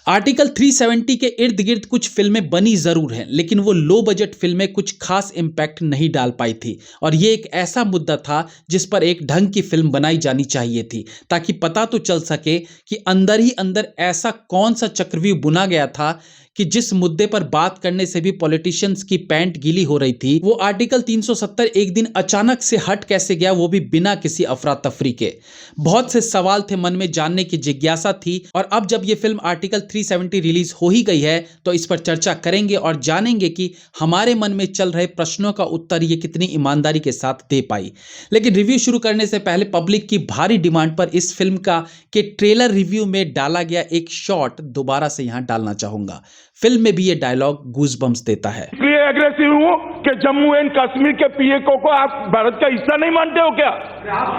Article 370 के इर्द गिर्द कुछ फिल्में बनी जरूर हैं, लेकिन वो लो बजट फिल्में कुछ खास इम्पैक्ट नहीं डाल पाई थी। और ये एक ऐसा मुद्दा था जिस पर एक ढंग की फिल्म बनाई जानी चाहिए थी, ताकि पता तो चल सके कि अंदर ही अंदर ऐसा कौन सा चक्रव्यूह बुना गया था कि जिस मुद्दे पर बात करने से भी पॉलिटिशियंस की पैंट गीली हो रही थी, वो आर्टिकल 370 एक दिन अचानक से हट कैसे गया, वो भी बिना किसी अफरा तफरी के। बहुत से सवाल थे मन में, जानने की जिज्ञासा थी। और अब जब ये फिल्म आर्टिकल 370 रिलीज हो ही गई है तो इस पर चर्चा करेंगे और जानेंगे कि हमारे मन में चल रहे प्रश्नों का उत्तर ये कितनी ईमानदारी के साथ दे पाई। लेकिन रिव्यू शुरू करने से पहले पब्लिक की भारी डिमांड पर इस फिल्म का के ट्रेलर रिव्यू में डाला गया एक शॉट दोबारा से यहां डालना चाहूंगा। फिल्म में भी ये डायलॉग गूज़बम्प्स देता है। इसलिए एग्रेसिव हूं कि जम्मू एंड कश्मीर के पीएको को आप भारत का हिस्सा नहीं मानते हो क्या?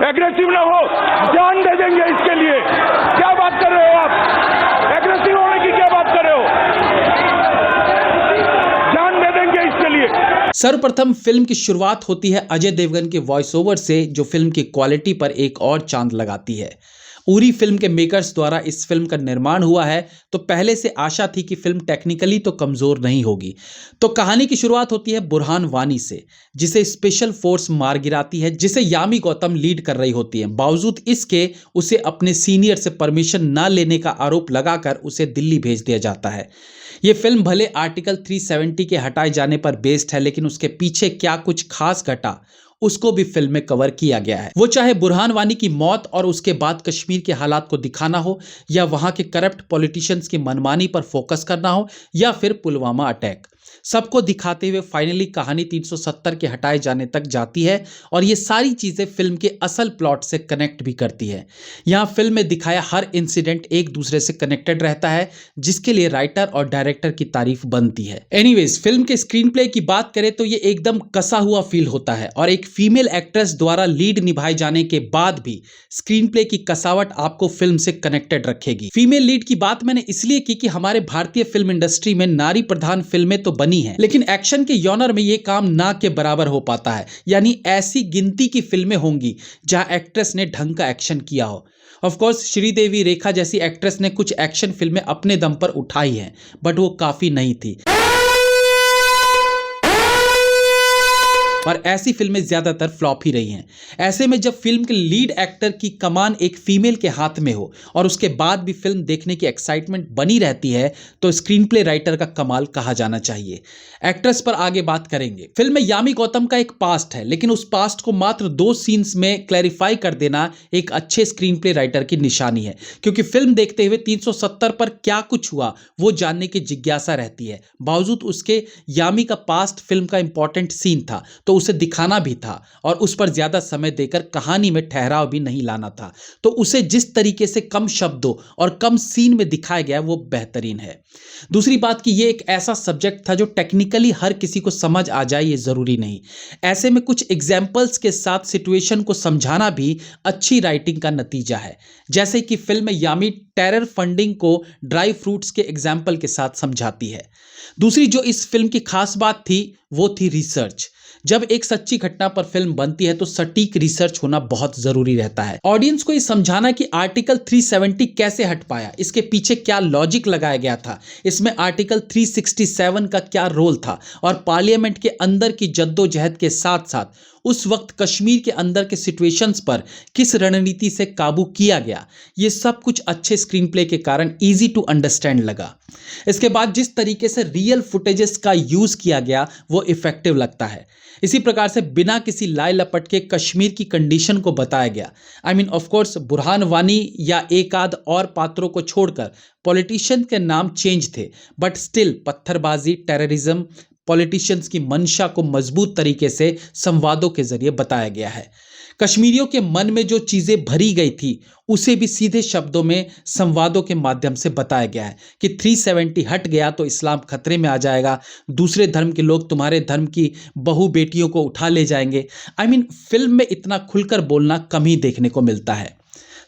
एग्रेसिव ना हो, जान दे देंगे इसके लिए। क्या बात कर रहे हो आप? एग्रेसिव होने की क्या बात कर रहे हो? जान दे देंगे इसके लिए। सर्वप्रथम फिल्म की शुरुआत होती है अजय देवगन के वॉइस ओवर से, जो फिल्म की क्वालिटी पर एक और चांद लगाती है। उरी फिल्म के मेकर्स द्वारा इस फिल्म का निर्माण हुआ है, तो पहले से आशा थी कि फिल्म टेक्निकली तो कमजोर नहीं होगी। तो कहानी की शुरुआत होती है बुरहान वानी से, जिसे स्पेशल फोर्स मार गिराती है, जिसे यामी गौतम लीड कर रही होती है। बावजूद इसके उसे अपने सीनियर से परमिशन न लेने का आरोप लगाकर उसे दिल्ली भेज दिया जाता है। ये फिल्म भले आर्टिकल 370 के हटाए जाने पर बेस्ड है, लेकिन उसके पीछे क्या कुछ खास घटा उसको भी फिल्म में कवर किया गया है। वो चाहे बुरहान वानी की मौत और उसके बाद कश्मीर के हालात को दिखाना हो, या वहां के करप्ट पॉलिटिशियंस की मनमानी पर फोकस करना हो, या फिर पुलवामा अटैक, सबको दिखाते हुए फाइनली कहानी 370 के हटाए जाने तक जाती है। और ये सारी चीजें फिल्म के असल प्लॉट से कनेक्ट भी करती है। यहाँ फिल्म में दिखाया हर इंसिडेंट एक दूसरे से कनेक्टेड रहता है, जिसके लिए राइटर और डायरेक्टर की तारीफ बनती है। एनीवेज, फिल्म के स्क्रीन प्ले की बात करें तो ये एकदम कसा हुआ फील होता है, और एक फीमेल एक्ट्रेस द्वारा लीड निभाए जाने के बाद भी स्क्रीन प्ले की कसावट आपको फिल्म से कनेक्टेड रखेगी। फीमेल लीड की बात मैंने इसलिए की कि हमारे भारतीय फिल्म इंडस्ट्री में नारी प्रधान फिल्में तो बनी है, लेकिन एक्शन के जॉनर में ये काम ना के बराबर हो पाता है। यानी ऐसी गिनती की फिल्में होंगी जहां एक्ट्रेस ने ढंग का एक्शन किया हो। ऑफ कोर्स श्रीदेवी रेखा जैसी एक्ट्रेस ने कुछ एक्शन फिल्में अपने दम पर उठाई हैं, बट वो काफी नहीं थी, और ऐसी फिल्में ज्यादातर फ्लॉप ही रही हैं। ऐसे में जब फिल्म के लीड एक्टर की कमान एक फीमेल के हाथ में हो और उसके बाद भी फिल्म देखने की एक्साइटमेंट बनी रहती है, तो स्क्रीन प्ले राइटर का कमाल कहा जाना चाहिए। एक्ट्रेस पर आगे बात करेंगे। फिल्म में यामी गौतम का एक पास्ट है, लेकिन उस पास्ट को मात्र 2 सीन्स में क्लैरिफाई कर देना एक अच्छे स्क्रीन प्ले राइटर की निशानी है, क्योंकि फिल्म देखते हुए 370 पर क्या कुछ हुआ वो जानने की जिज्ञासा रहती है। बावजूद उसके यामी का पास्ट फिल्म का इंपॉर्टेंट सीन था, तो उसे दिखाना भी था, और उस पर ज्यादा समय देकर कहानी में ठहराव भी नहीं लाना था। तो उसे जिस तरीके से कम शब्दों और कम सीन में दिखाया गया वो बेहतरीन है। दूसरी बात कि ये एक ऐसा सब्जेक्ट था जो टेक्निकली हर किसी को समझ आ जाए ये जरूरी नहीं। ऐसे में कुछ एग्जाम्पल्स के साथ सिचुएशन को समझाना भी अच्छी राइटिंग का नतीजा है। जैसे कि फिल्म में यामी टेरर फंडिंग को ड्राई फ्रूट्स के एग्जाम्पल के साथ समझाती है। दूसरी जो इस फिल्म की खास बात थी वो थी रिसर्च। जब एक सच्ची घटना पर फिल्म बनती है तो सटीक रिसर्च होना बहुत जरूरी रहता है। ऑडियंस को ये समझाना कि आर्टिकल 370 कैसे हट पाया, इसके पीछे क्या लॉजिक लगाया गया था, इसमें आर्टिकल 367 का क्या रोल था, और पार्लियामेंट के अंदर की जद्दोजहद के साथ साथ उस वक्त कश्मीर के अंदर के सिचुएशंस पर किस रणनीति से काबू किया गया, ये सब कुछ अच्छे स्क्रीन प्ले के कारण इजी टू अंडरस्टैंड लगा। इसके बाद जिस तरीके से रियल फुटेजेस का यूज किया गया वो इफेक्टिव लगता है। इसी प्रकार से बिना किसी लाए लपट के कश्मीर की कंडीशन को बताया गया। I mean of course Burhan Wani या एक आध और पात्रों को छोड़कर पॉलिटिशियन के नाम चेंज थे, बट स्टिल पत्थरबाजी, टेररिज्म, पॉलिटिशियंस की मंशा को मजबूत तरीके से संवादों के जरिए बताया गया है। कश्मीरियों के मन में जो चीजें भरी गई थी उसे भी सीधे शब्दों में संवादों के माध्यम से बताया गया है कि 370 हट गया तो इस्लाम खतरे में आ जाएगा, दूसरे धर्म के लोग तुम्हारे धर्म की बहू बेटियों को उठा ले जाएंगे। आई मीन फिल्म में इतना खुलकर बोलना कम ही देखने को मिलता है।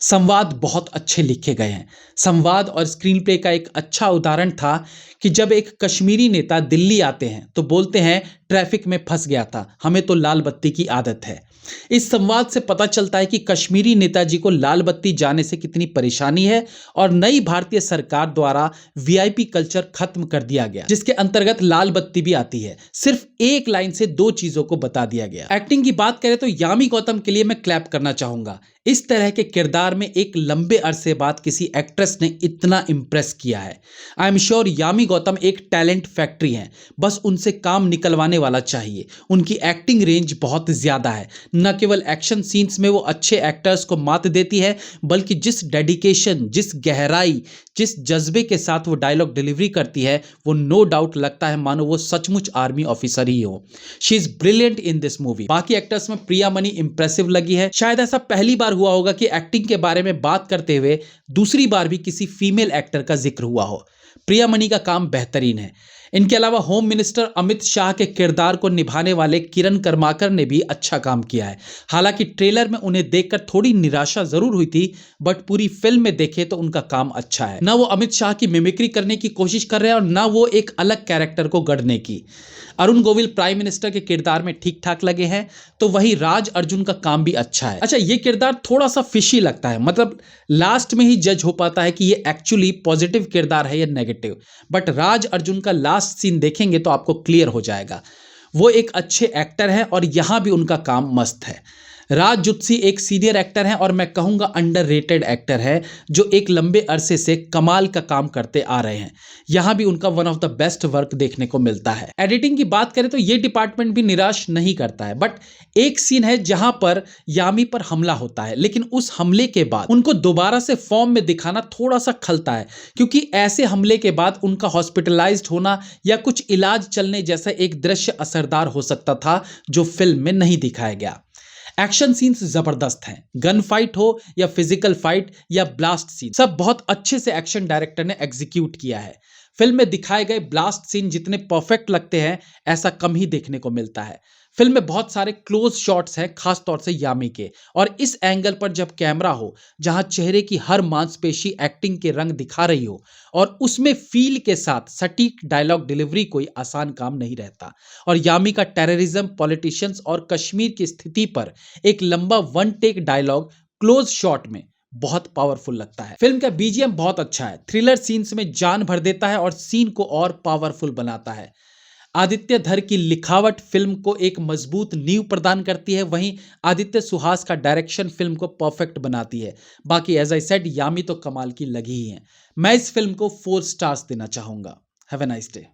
संवाद बहुत अच्छे लिखे गए हैं। संवाद और स्क्रीन प्ले का एक अच्छा उदाहरण था कि जब एक कश्मीरी नेता दिल्ली आते हैं तो बोलते हैं ट्रैफिक में फंस गया था, हमें तो लाल बत्ती की आदत है। इस संवाद से पता चलता है कि कश्मीरी नेताजी को लाल बत्ती जाने से कितनी परेशानी है और नई भारतीय सरकार द्वारा वीआईपी कल्चर खत्म कर दिया गया, जिसके अंतर्गत लाल बत्ती भी आती है। सिर्फ एक लाइन से दो चीजों को बता दिया गया। एक्टिंग की बात करें तो यामी गौतम के लिए मैं क्लैप करना चाहूंगा। इस तरह के किरदार में एक लंबे अरसे बाद किसी एक्ट्रेस ने इतना इंप्रेस किया है। I am sure Yami Gautam एक टैलेंट फैक्ट्री हैं, बस उनसे काम निकलवाने वाला चाहिए। उनकी एक्टिंग रेंज बहुत ज्यादा है। न केवल एक्शन सीन्स में वो अच्छे एक्टर्स को मात देती है, बल्कि जिस डेडिकेशन, जिस गहराई, जिस जज्बे के साथ वो डायलॉग डिलीवरी करती है, वो नो डाउट लगता है मानो वो सचमुच आर्मी ऑफिसर ही हो। She is brilliant in this movie. बाकी एक्टर्स में प्रिया मनी इंप्रेसिव लगी है। शायद ऐसा पहली बार हुआ होगा कि एक्टिंग के बारे में बात करते हुए दूसरी बार भी किसी फीमेल एक्टर का जिक्र हुआ हो। प्रिया मनी का काम बेहतरीन है। इनके अलावा होम मिनिस्टर अमित शाह के किरदार को निभाने वाले किरण कर्माकर ने भी अच्छा काम किया है। हालांकि ट्रेलर में उन्हें देखकर थोड़ी निराशा जरूर हुई थी, बट पूरी फिल्म में देखे तो उनका काम अच्छा है। ना वो अमित शाह की मिमिक्री करने की कोशिश कर रहे हैं और ना वो एक अलग कैरेक्टर को गढ़ने की। अरुण गोविल प्राइम मिनिस्टर के किरदार में ठीक ठाक लगे हैं, तो वही राज अर्जुन का काम भी अच्छा है। अच्छा, ये किरदार थोड़ा सा फिशी लगता है, मतलब लास्ट में ही जज हो पाता है कि ये एक्चुअली पॉजिटिव किरदार है या नेगेटिव। बट राज अर्जुन का लास्ट सीन देखेंगे तो आपको क्लियर हो जाएगा। वो एक अच्छे एक्टर हैं और यहां भी उनका काम मस्त है। राज जुत्सी एक सीनियर एक्टर हैं और मैं कहूंगा अंडररेटेड एक्टर है, जो एक लंबे अरसे से कमाल का काम करते आ रहे हैं। यहां भी उनका one of the best work देखने को मिलता है। एडिटिंग की बात करें तो ये डिपार्टमेंट भी निराश नहीं करता है, बट एक सीन है जहां पर यामी पर हमला होता है, लेकिन उस हमले के बाद उनको दोबारा से फॉर्म में दिखाना थोड़ा सा खलता है, क्योंकि ऐसे हमले के बाद उनका हॉस्पिटलाइज्ड होना या कुछ इलाज चलने जैसा एक दृश्य असरदार हो सकता था, जो फिल्म में नहीं दिखाया गया। एक्शन सीन्स जबरदस्त हैं। गन फाइट हो या फिजिकल फाइट या ब्लास्ट सीन, सब बहुत अच्छे से एक्शन डायरेक्टर ने एग्जीक्यूट किया है। फिल्म में दिखाए गए ब्लास्ट सीन जितने परफेक्ट लगते हैं, ऐसा कम ही देखने को मिलता है। फिल्म में बहुत सारे क्लोज शॉट्स हैं, खास तौर से यामी के, और इस एंगल पर जब कैमरा हो, जहां चेहरे की हर मांसपेशी एक्टिंग के रंग दिखा रही हो और उसमें फील के साथ सटीक डायलॉग डिलीवरी, कोई आसान काम नहीं रहता। और यामी का टेररिज्म, पॉलिटिशियंस और कश्मीर की स्थिति पर एक लंबा one take dialogue close shot में बहुत पावरफुल लगता है। फिल्म का बीजीएम बहुत अच्छा है, थ्रिलर सीन्स में जान भर देता है और सीन को और पावरफुल बनाता है। आदित्य धर की लिखावट फिल्म को एक मजबूत नींव प्रदान करती है, वहीं आदित्य सुहास का डायरेक्शन फिल्म को परफेक्ट बनाती है। बाकी एज आई सेड, यामी तो कमाल की लगी ही है। मैं इस फिल्म को 4 स्टार्स देना चाहूंगा। Have a nice day.